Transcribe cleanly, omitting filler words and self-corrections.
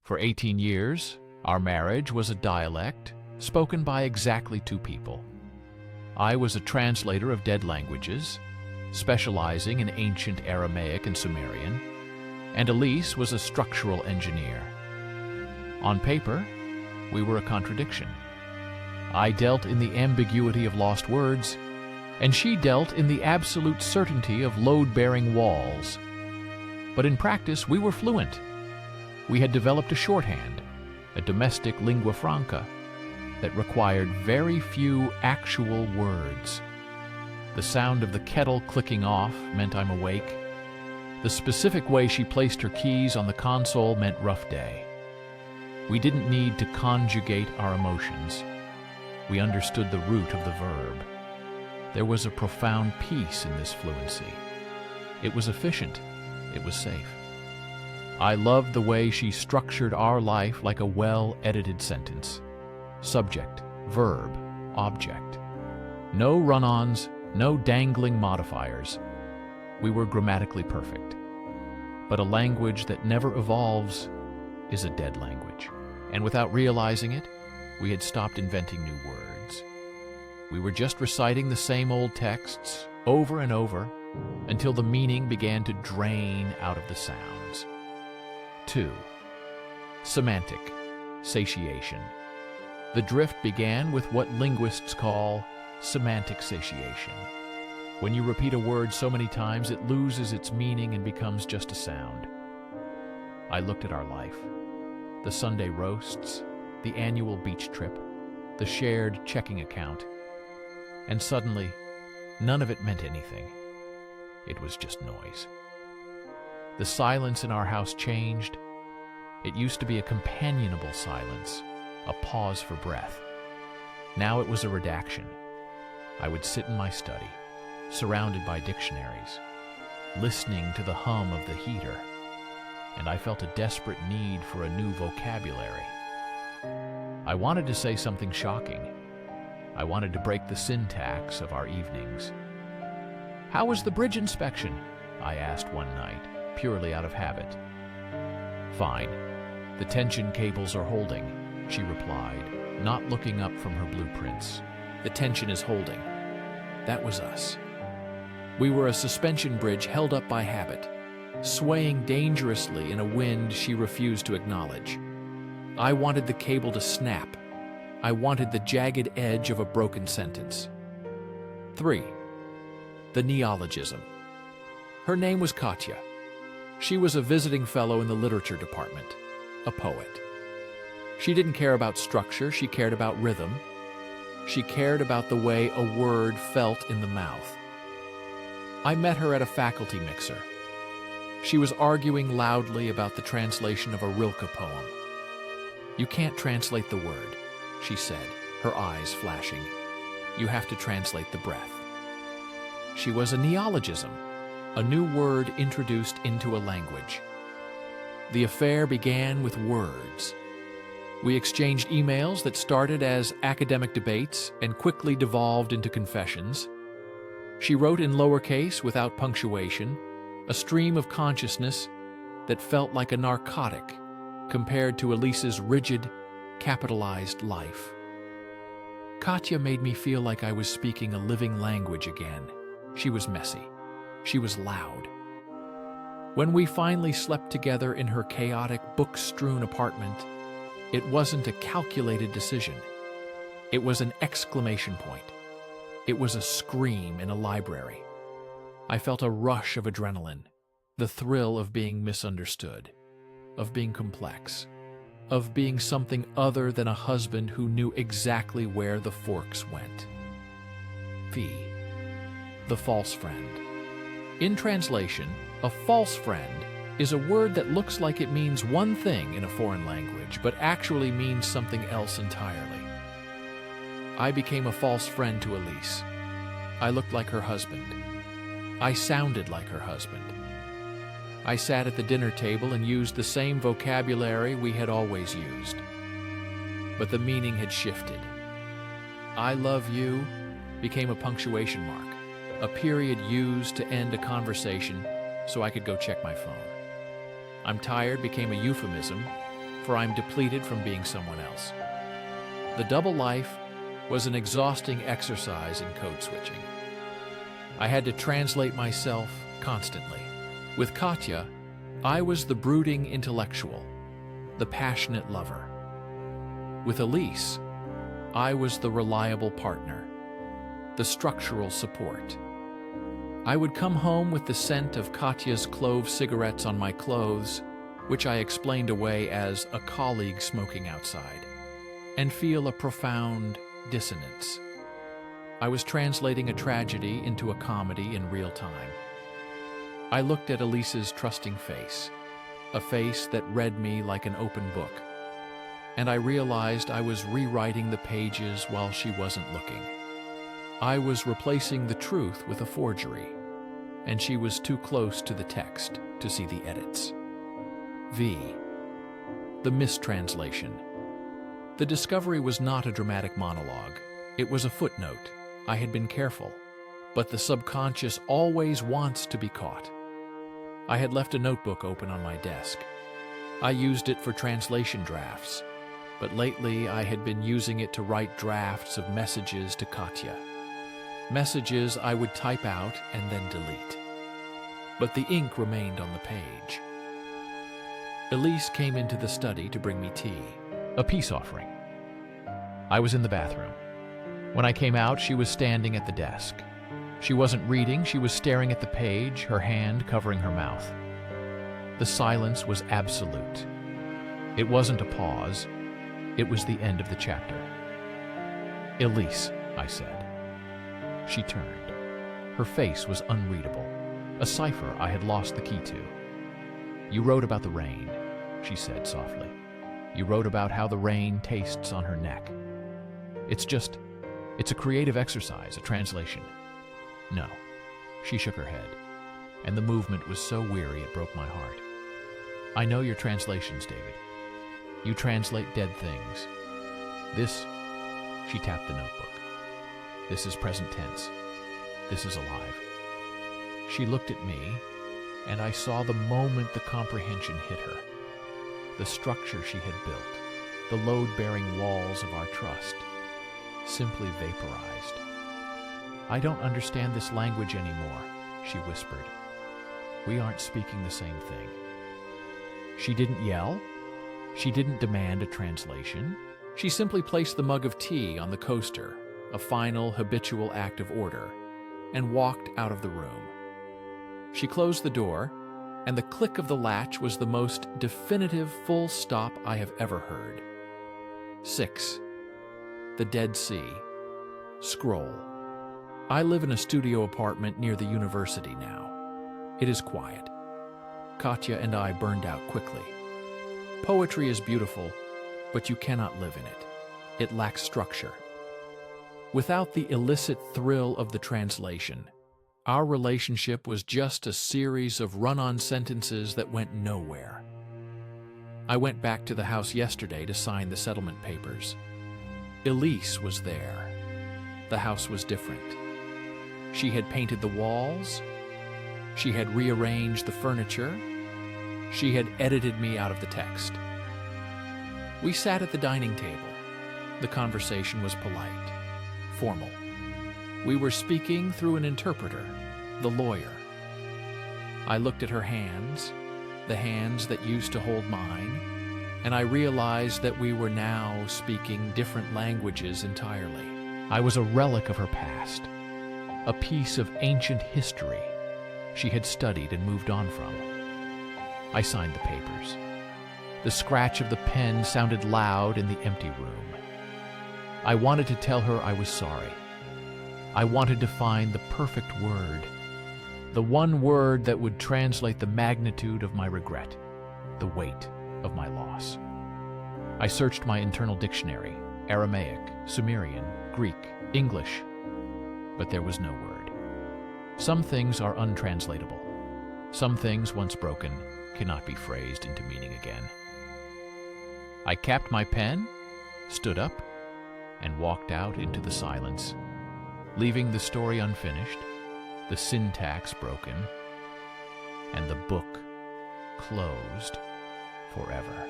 For 18 years, our marriage was a dialect spoken by exactly two people. I was a translator of dead languages, specializing in ancient Aramaic and Sumerian, and Elise was a structural engineer. On paper, we were a contradiction. I dealt in the ambiguity of lost words, and she dealt in the absolute certainty of load-bearing walls. But in practice, we were fluent. We had developed a shorthand, a domestic lingua franca, that required very few actual words. The sound of the kettle clicking off meant I'm awake. The specific way she placed her keys on the console meant rough day. We didn't need to conjugate our emotions. We understood the root of the verb. There was a profound peace in this fluency. It was efficient. It was safe. I loved the way she structured our life like a well-edited sentence. Subject, verb, object. No run-ons, no dangling modifiers. We were grammatically perfect. But a language that never evolves is a dead language. And without realizing it, we had stopped inventing new words. We were just reciting the same old texts over and over until the meaning began to drain out of the sounds. 2. Semantic satiation. The drift began with what linguists call semantic satiation. When you repeat a word so many times, it loses its meaning and becomes just a sound. I looked at our life. The Sunday roasts, the annual beach trip, the shared checking account, and suddenly, none of it meant anything. It was just noise. The silence in our house changed. It used to be a companionable silence, a pause for breath. Now it was a redaction. I would sit in my study, surrounded by dictionaries, listening to the hum of the heater, and I felt a desperate need for a new vocabulary. I wanted to say something shocking. I wanted to break the syntax of our evenings. "How was the bridge inspection?" I asked one night, purely out of habit. "Fine. The tension cables are holding," she replied, not looking up from her blueprints. "The tension is holding." That was us. We were a suspension bridge held up by habit, swaying dangerously in a wind she refused to acknowledge. I wanted the cable to snap. I wanted the jagged edge of a broken sentence. 3. The neologism. Her name was Katya. She was a visiting fellow in the literature department, a poet. She didn't care about structure, she cared about rhythm. She cared about the way a word felt in the mouth. I met her at a faculty mixer. She was arguing loudly about the translation of a Rilke poem. "You can't translate the word," she said, her eyes flashing. "You have to translate the breath." She was a neologism, a new word introduced into a language. The affair began with words. We exchanged emails that started as academic debates and quickly devolved into confessions. She wrote in lowercase without punctuation, a stream of consciousness that felt like a narcotic compared to Elise's rigid, capitalized life. Katya made me feel like I was speaking a living language again. She was messy. She was loud. When we finally slept together in her chaotic, book-strewn apartment, it wasn't a calculated decision. It was an exclamation point. It was a scream in a library. I felt a rush of adrenaline, the thrill of being misunderstood, of being complex, of being something other than a husband who knew exactly where the forks went. P. The false friend. In translation, a false friend is a word that looks like it means one thing in a foreign language, but actually means something else entirely. I became a false friend to Elise. I looked like her husband. I sounded like her husband. I sat at the dinner table and used the same vocabulary we had always used. But the meaning had shifted. "I love you" became a punctuation mark, a period used to end a conversation so I could go check my phone. "I'm tired" became a euphemism for I'm depleted from being someone else. The double life was an exhausting exercise in code switching. I had to translate myself constantly. With Katya, I was the brooding intellectual, the passionate lover. With Elise, I was the reliable partner, the structural support. I would come home with the scent of Katya's clove cigarettes on my clothes, which I explained away as a colleague smoking outside, and feel a profound dissonance. I was translating a tragedy into a comedy in real time. I looked at Elise's trusting face, a face that read me like an open book, and I realized I was rewriting the pages while she wasn't looking. I was replacing the truth with a forgery, and she was too close to the text to see the edits. V. The mistranslation. The discovery was not a dramatic monologue. It was a footnote. I had been careful, but the subconscious always wants to be caught. I had left a notebook open on my desk. I used it for translation drafts, but lately I had been using it to write drafts of messages to Katya. Messages I would type out and then delete. But the ink remained on the page. Elise came into the study to bring me tea. A peace offering. I was in the bathroom. When I came out, she was standing at the desk. She wasn't reading, she was staring at the page, her hand covering her mouth. The silence was absolute. It wasn't a pause, it was the end of the chapter. Elise, I said. She turned. Her face was unreadable, a cipher I had lost the key to. You wrote about the rain, she said softly. You wrote about how the rain tastes on her neck. It's a creative exercise, a translation. No, she shook her head, and the movement was so weary it broke my heart. I know your translations, David. You translate dead things. This, she tapped the notebook. This is present tense. This is alive. She looked at me, and I saw the moment the comprehension hit her. The structure she had built, the load-bearing walls of our trust, simply vaporized. I don't understand this language anymore, she whispered. We aren't speaking the same thing. She didn't yell. She didn't demand a translation. She simply placed the mug of tea on the coaster, a final habitual act of order, and walked out of the room. She closed the door, and the click of the latch was the most definitive full stop I have ever heard. 6. The Dead Sea. Scroll. I live in a studio apartment near the university now. It is quiet. Katya and I burned out quickly. Poetry is beautiful, but you cannot live in it. It lacks structure. Without the illicit thrill of the translation, our relationship was just a series of run-on sentences that went nowhere. I went back to the house yesterday to sign the settlement papers. Elise was there. The house was different. She had painted the walls. She had rearranged the furniture. She had edited me out of the text. We sat at the dining table. The conversation was polite, formal. We were speaking through an interpreter, the lawyer. I looked at her hands, the hands that used to hold mine, and I realized that we were now speaking different languages entirely. I was a relic of her past, a piece of ancient history she had studied and moved on from. I signed the papers. The scratch of the pen sounded loud in the empty room. I wanted to tell her I was sorry. I wanted to find the perfect word, the one word that would translate the magnitude of my regret, the weight of my loss. I searched my internal dictionary, Aramaic, Sumerian, Greek, English, but there was no word. Some things are untranslatable. Some things, once broken, cannot be phrased into meaning again. I capped my pen, stood up, and walked out into the silence, leaving the story unfinished, the syntax broken, and the book closed forever.